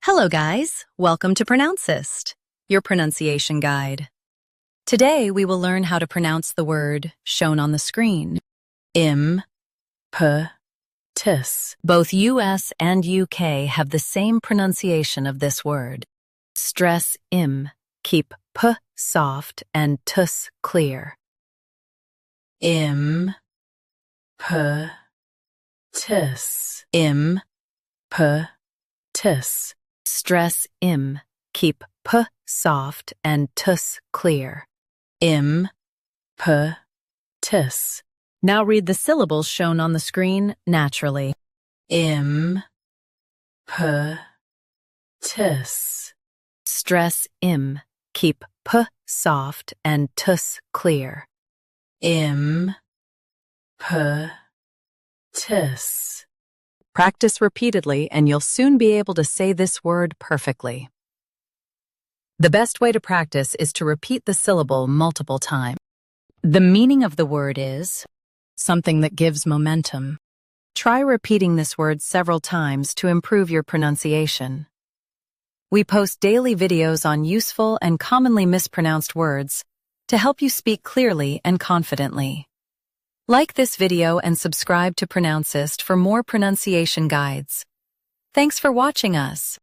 Hello guys, welcome to Pronouncist, your pronunciation guide. Today we will learn how to pronounce the word shown on the screen. IMPETUS. Both US and UK have the same pronunciation of this word. Stress im, keep p soft and tus clear. IMPETUS. IMPETUS. Stress im, keep p soft and tus clear. IMPETUS. Now read the syllables shown on the screen naturally. IMPETUS. Stress im, keep p soft and tus clear. IMPETUS. Practice repeatedly and you'll soon be able to say this word perfectly. The best way to practice is to repeat the syllable multiple times. The meaning of the word is something that gives momentum. Try repeating this word several times to improve your pronunciation. We post daily videos on useful and commonly mispronounced words to help you speak clearly and confidently. Like this video and subscribe to Pronouncist for more pronunciation guides. Thanks for watching us.